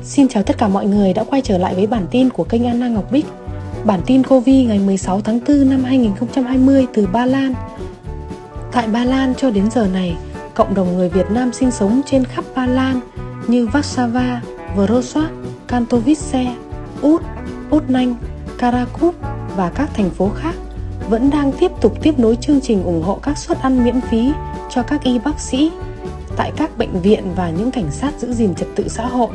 Xin chào tất cả mọi người đã quay trở lại với bản tin của kênh Anna Ngọc Bích. Bản tin Covid ngày 16 tháng 4 năm 2020 từ Ba Lan. Tại Ba Lan cho đến giờ này, cộng đồng người Việt Nam sinh sống trên khắp Ba Lan như Warsaw, Wrocław, Katowice, Łódź, Poznań, Kraków và các thành phố khác vẫn đang tiếp tục tiếp nối chương trình ủng hộ các suất ăn miễn phí cho các y bác sĩ tại các bệnh viện và những cảnh sát giữ gìn trật tự xã hội.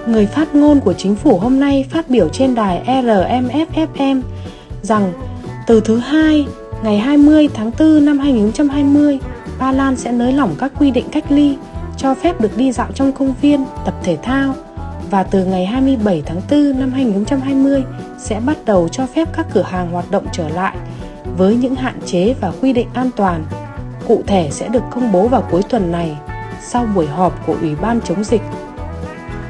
Người phát ngôn của chính phủ hôm nay phát biểu trên đài RMF-FM rằng từ thứ Hai, ngày 20 tháng 4 năm 2020, Ba Lan sẽ nới lỏng các quy định cách ly, cho phép được đi dạo trong công viên, tập thể thao, và từ ngày 27 tháng 4 năm 2020 sẽ bắt đầu cho phép các cửa hàng hoạt động trở lại với những hạn chế và quy định an toàn. Cụ thể sẽ được công bố vào cuối tuần này sau buổi họp của Ủy ban chống dịch.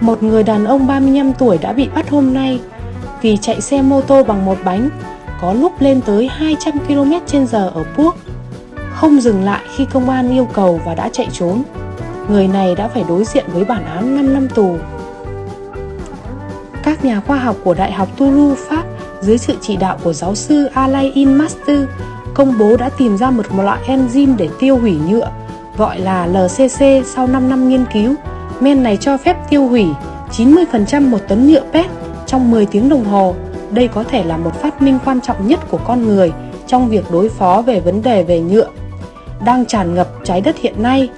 Một người đàn ông 35 tuổi đã bị bắt hôm nay vì chạy xe mô tô bằng một bánh, có lúc lên tới 200 km/h ở Puốc, không dừng lại khi công an yêu cầu và đã chạy trốn. Người này đã phải đối diện với bản án 5 năm tù. Các nhà khoa học của Đại học Toulouse, Pháp, dưới sự chỉ đạo của giáo sư Alain Master, công bố đã tìm ra một loại enzyme để tiêu hủy nhựa, gọi là LCC. Sau 5 năm nghiên cứu, men này cho phép tiêu hủy 90% một tấn nhựa PET trong 10 tiếng đồng hồ. Đây có thể là một phát minh quan trọng nhất của con người trong việc đối phó về vấn đề về nhựa đang tràn ngập trái đất hiện nay.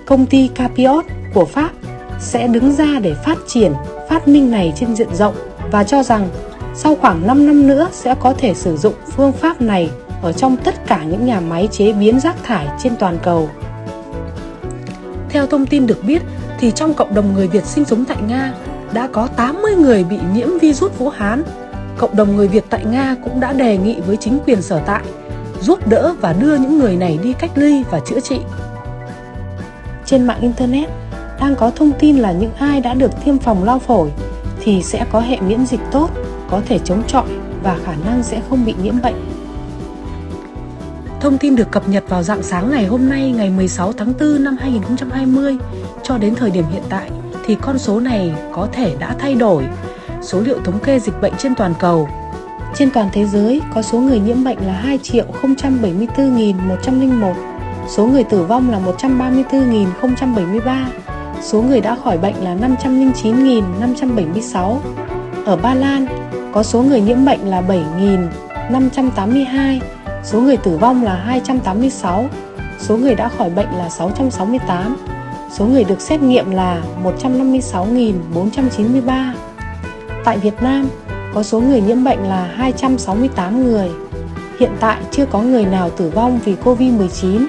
Công ty Capiot của Pháp sẽ đứng ra để phát triển phát minh này trên diện rộng và cho rằng sau khoảng 5 năm nữa sẽ có thể sử dụng phương pháp này ở trong tất cả những nhà máy chế biến rác thải trên toàn cầu. Theo thông tin được biết, thì trong cộng đồng người Việt sinh sống tại Nga đã có 80 người bị nhiễm virus Vũ Hán. Cộng đồng người Việt tại Nga cũng đã đề nghị với chính quyền sở tại giúp đỡ và đưa những người này đi cách ly và chữa trị. Trên mạng Internet đang có thông tin là những ai đã được tiêm phòng lao phổi thì sẽ có hệ miễn dịch tốt, có thể chống chọi và khả năng sẽ không bị nhiễm bệnh. Thông tin được cập nhật vào rạng sáng ngày hôm nay, ngày 16 tháng 4 năm 2020. Cho đến thời điểm hiện tại thì con số này có thể đã thay đổi. Số liệu thống kê dịch bệnh trên toàn cầu. Trên toàn thế giới có số người nhiễm bệnh là 2.074.101. Số người tử vong là 134.073. Số người đã khỏi bệnh là 509.576. Ở Ba Lan có số người nhiễm bệnh là 7.582. Số người tử vong là 286. Số người đã khỏi bệnh là 668. Số người được xét nghiệm là 156.493. Tại Việt Nam có số người nhiễm bệnh là 268 người. Hiện tại chưa có người nào tử vong vì Covid-19.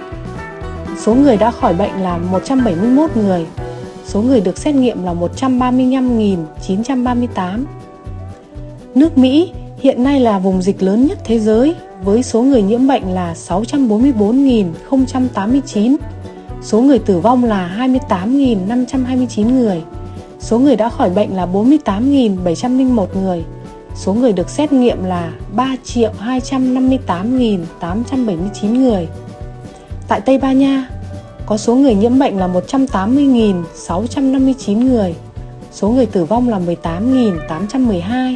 Số người đã khỏi bệnh là 171 người. Số người được xét nghiệm là 135.938. Nước Mỹ hiện nay là vùng dịch lớn nhất thế giới với số người nhiễm bệnh là 644.089. Số người tử vong là 28.529 người. Số người đã khỏi bệnh là 48.701 người. Số người được xét nghiệm là 3.258.879 người. Tại Tây Ban Nha có số người nhiễm bệnh là 180.659 người. Số người tử vong là 18.812.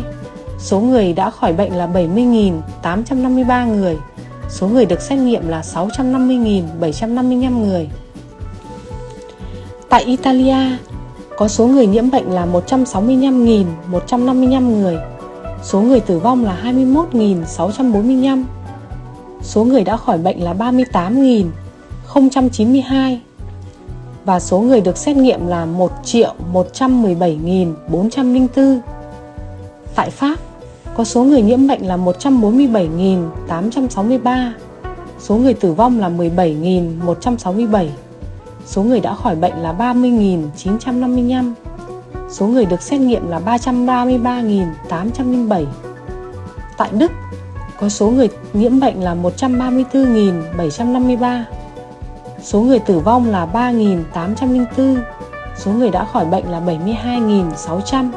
Số người đã khỏi bệnh là 70.853 người. Số người được xét nghiệm là 650.755 người. Tại Italia có số người nhiễm bệnh là 165.155 người. Số người tử vong là 21.645. Số người đã khỏi bệnh là 38.092. Và số người được xét nghiệm là 1.117.404. Tại Pháp có số người nhiễm bệnh là 147.863. Số người tử vong là 17.167. Số người đã khỏi bệnh là 30.955. Số người được xét nghiệm là 333.807. Tại Đức có số người nhiễm bệnh là 134.753. Số người tử vong là 3.804. Số người đã khỏi bệnh là 72.600.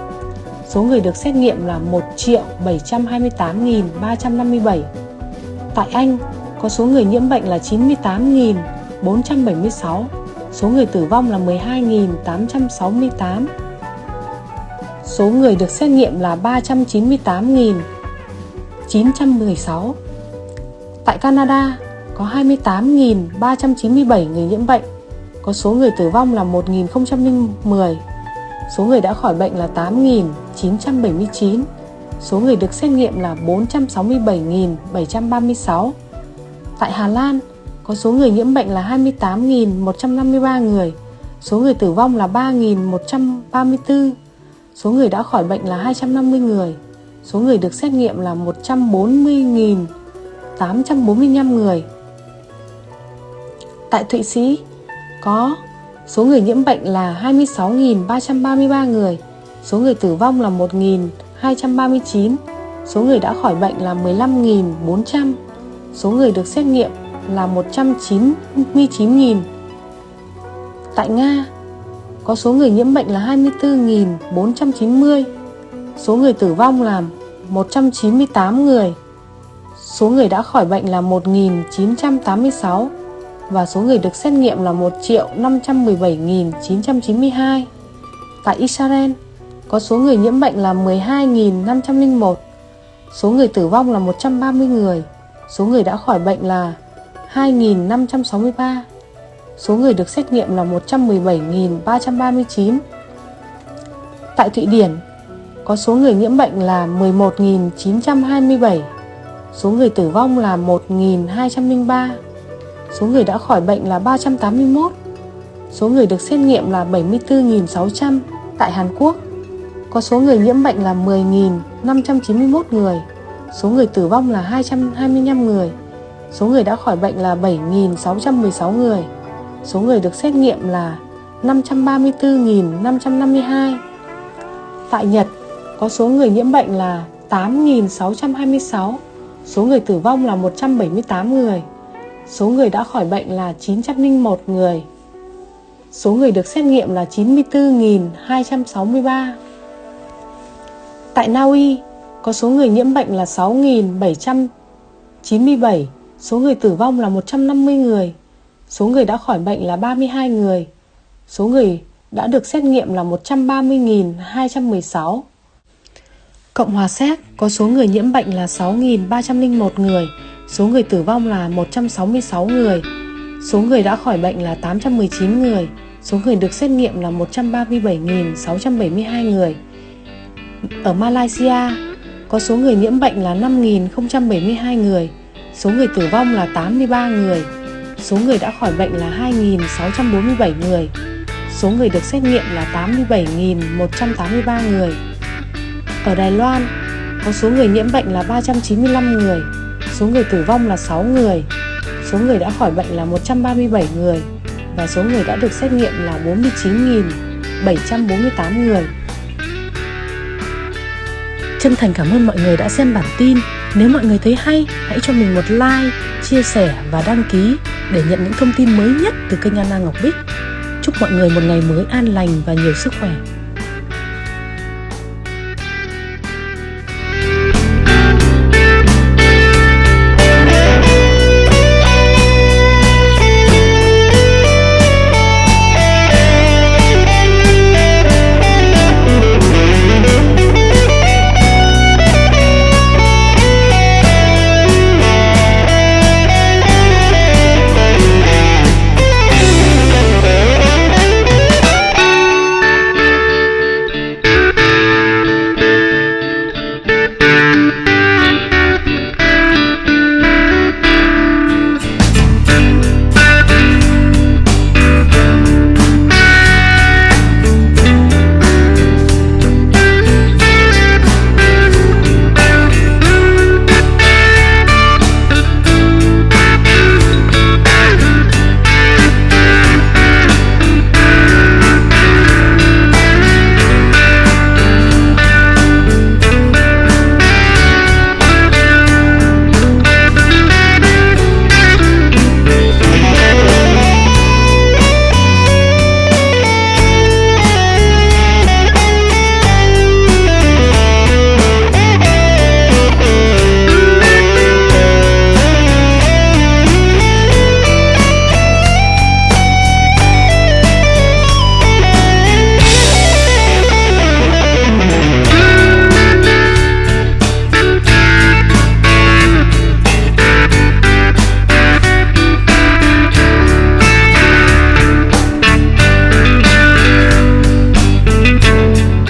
Số người được xét nghiệm là 1.728.357. Tại Anh có số người nhiễm bệnh là 98.476. Số người tử vong là 12.868. số người được xét nghiệm là 398.916. Tại Canada có 28.397 người nhiễm bệnh, có số người tử vong là 1.010, số người đã khỏi bệnh là 8.979, số người được xét nghiệm là 467.736. Tại Hà Lan có số người nhiễm bệnh là 28.153 người, số người tử vong là 3.134, số người đã khỏi bệnh là 250 người, số người được xét nghiệm là 140.845 người. Tại Thụy Sĩ có số người nhiễm bệnh là 26.333 người, số người tử vong là 1.239, số người đã khỏi bệnh là 15.400, số người được xét nghiệm là 199.000. Tại Nga có số người nhiễm bệnh là 24.490, số người tử vong là 198 người, số người đã khỏi bệnh là 1.986 và số người được xét nghiệm là 1.517.992. Tại Israel có số người nhiễm bệnh là 12.501, số người tử vong là 130 người, số người đã khỏi bệnh là 2.563, số người được xét nghiệm là 117.339. Tại Thụy Điển có số người nhiễm bệnh là 11.927, số người tử vong là 1.203, số người đã khỏi bệnh là 381, số người được xét nghiệm là 74.600. Tại Hàn Quốc có số người nhiễm bệnh là 10.591 người, số người tử vong là 225 người, số người đã khỏi bệnh là 7.616 người, số người được xét nghiệm là 534.552. Tại Nhật có số người nhiễm bệnh là 8.626, số người tử vong là 178 người, số người đã khỏi bệnh là 901 người, số người được xét nghiệm là 94.263. Tại Na Uy có số người nhiễm bệnh là 6.797, số người tử vong là 150 người, số người đã khỏi bệnh là 32 người, số người đã được xét nghiệm là 130.216. Cộng hòa Séc có số người nhiễm bệnh là 6.301 người, số người tử vong là 166 người, số người đã khỏi bệnh là 819 người, số người được xét nghiệm là 137.672 người. Ở Malaysia có số người nhiễm bệnh là 5.072 người, số người tử vong là 83 người, số người đã khỏi bệnh là 2.647 người, số người được xét nghiệm là 87.183 người. Ở Đài Loan có số người nhiễm bệnh là 395 người, số người tử vong là 6 người, số người đã khỏi bệnh là 137 người và số người đã được xét nghiệm là 49.748 người. Chân thành cảm ơn mọi người đã xem bản tin. Nếu mọi người thấy hay, hãy cho mình một like, chia sẻ và đăng ký để nhận những thông tin mới nhất từ kênh Anna Ngọc Bích. Chúc mọi người một ngày mới an lành và nhiều sức khỏe.